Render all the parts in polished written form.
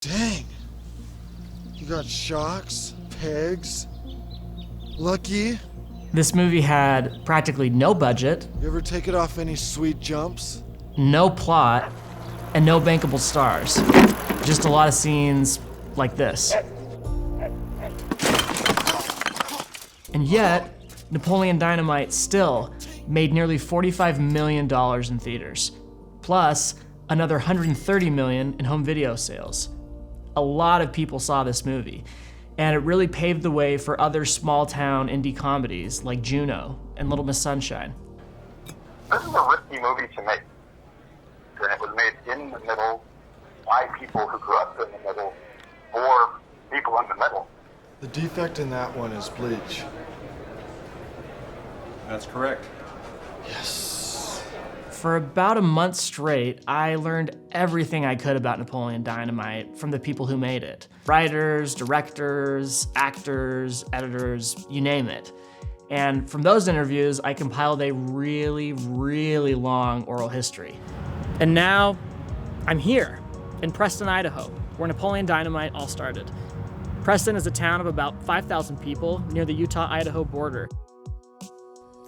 Dang. You got shocks, pegs, lucky. This movie had practically no budget, You ever take it off any sweet jumps? no plot, and no bankable stars. Just a lot of scenes like this. And yet, Napoleon Dynamite still made nearly $45 million in theaters, plus another $130 million in home video sales. A lot of people saw this movie, and it really paved the way for other small-town indie comedies like Juno and Little Miss Sunshine. This is a risky movie to make, and it was made in the middle by people who grew up in the middle for people in the middle. The defect in that one is bleach. That's correct. Yes. For about a month straight, I learned everything I could about Napoleon Dynamite from the people who made it. Writers, directors, actors, editors, you name it. And from those interviews, I compiled a really, really long oral history. And now, I'm here, in Preston, Idaho, where Napoleon Dynamite all started. Preston is a town of about 5,000 people near the Utah-Idaho border.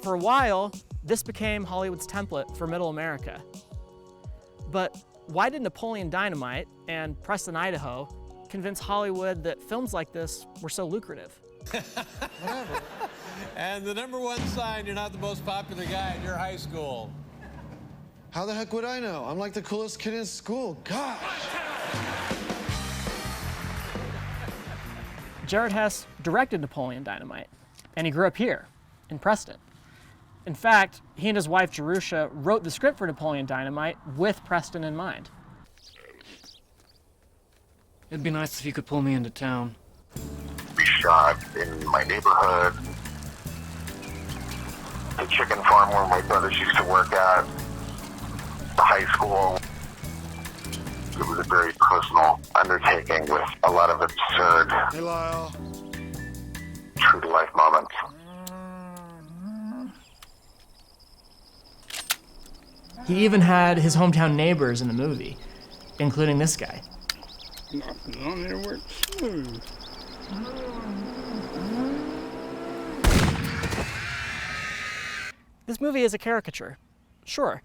For a while, this became Hollywood's template for Middle America. But why did Napoleon Dynamite and Preston, Idaho convince Hollywood that films like this were so lucrative? And the number one sign, you're not the most popular guy in your high school. How the heck would I know? I'm like the coolest kid in school. Gosh. Jerusha Hess directed Napoleon Dynamite, and he grew up here, in Preston. In fact, he and his wife Jerusha wrote the script for Napoleon Dynamite with Preston in mind. It'd be nice if you could pull me into town. We shot in my neighborhood, the chicken farm where my brothers used to work at, the high school. It was a very personal undertaking with a lot of absurd, Hey, Lyle. true-to-life moments. He even had his hometown neighbors in the movie, including this guy. Knocking on their work smooth. This movie is a caricature, sure,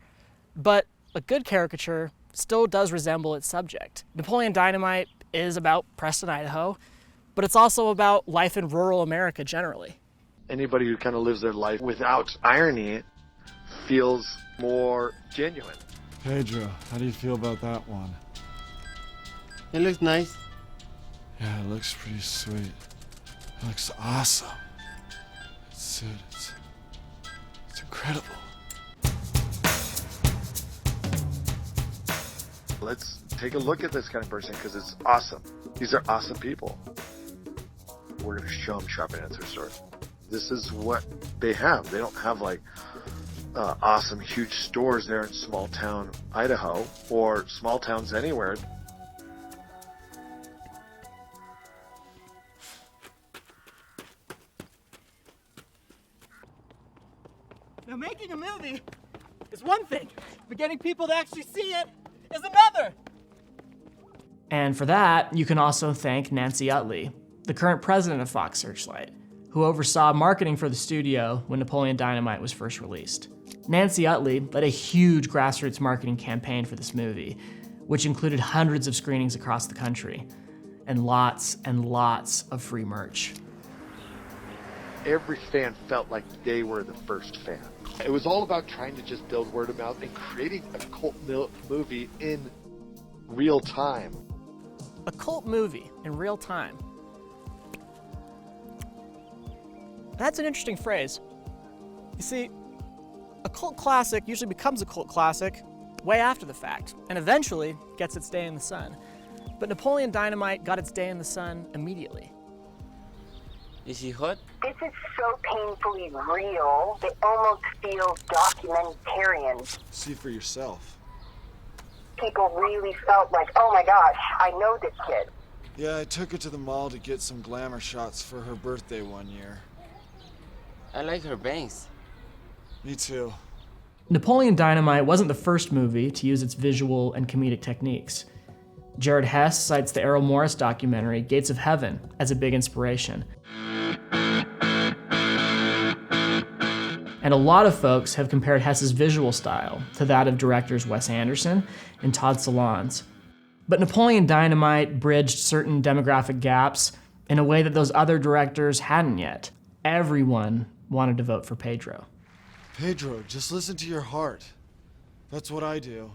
but a good caricature still does resemble its subject. Napoleon Dynamite is about Preston, Idaho, but it's also about life in rural America generally. Anybody who kind of lives their life without irony feels more genuine. Pedro, how do you feel about that one? It looks nice. Yeah, it looks pretty sweet. It looks awesome. It's incredible. Let's take a look at this kind of person because it's awesome. These are awesome people. We're going to show them Sharp Answer stores. This is what they have. They don't have like awesome huge stores there in small town Idaho or small towns anywhere. Now, making a movie is one thing, but getting people to actually see it is another. And for that, you can also thank Nancy Utley, the current president of Fox Searchlight, who oversaw marketing for the studio when Napoleon Dynamite was first released. Nancy Utley led a huge grassroots marketing campaign for this movie, which included hundreds of screenings across the country and lots of free merch. Every fan felt like they were the first fan. It was all about trying to just build word of mouth and creating a cult movie in real time. A cult movie in real time. That's an interesting phrase. You see, a cult classic usually becomes a cult classic way after the fact, and eventually gets its day in the sun. But Napoleon Dynamite got its day in the sun immediately. Is he hot? This is so painfully real, it almost feels documentarian. See for yourself. People really felt like, oh my gosh, I know this kid. Yeah, I took her to the mall to get some glamour shots for her birthday one year. I like her bangs. Me too. Napoleon Dynamite wasn't the first movie to use its visual and comedic techniques. Jared Hess cites the Errol Morris documentary, Gates of Heaven, as a big inspiration. And a lot of folks have compared Hess's visual style to that of directors Wes Anderson and Todd Solondz. But Napoleon Dynamite bridged certain demographic gaps in a way that those other directors hadn't yet. Everyone wanted to vote for Pedro. Pedro, just listen to your heart. That's what I do.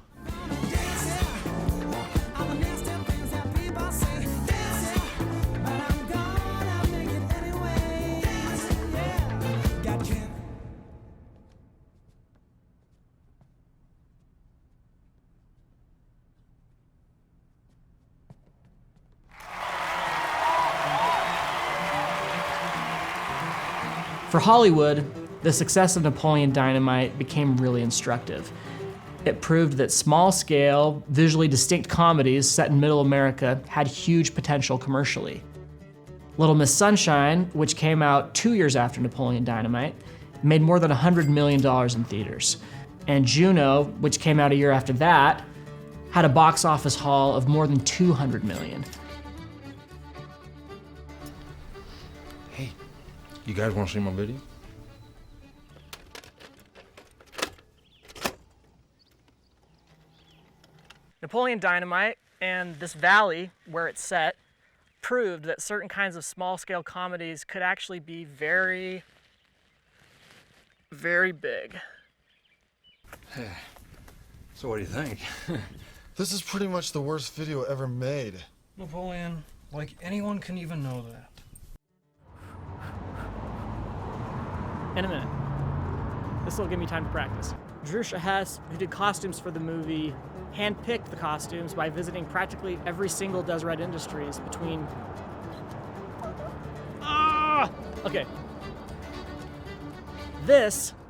For Hollywood, the success of Napoleon Dynamite became really instructive. It proved that small-scale, visually distinct comedies set in Middle America had huge potential commercially. Little Miss Sunshine, which came out 2 years after Napoleon Dynamite, made more than $100 million in theaters. And Juno, which came out a year after that, had a box office haul of more than $200 million. Hey, you guys want to see my video? Napoleon Dynamite and this valley where it's set proved that certain kinds of small-scale comedies could actually be very, very big. Hey, so what do you think? This is pretty much the worst video ever made. Napoleon, like anyone can even know that. In a minute. This will give me time to practice. Jerusha Hess, who did costumes for the movie, handpicked the costumes by visiting practically every single Deseret Industries between... Okay. This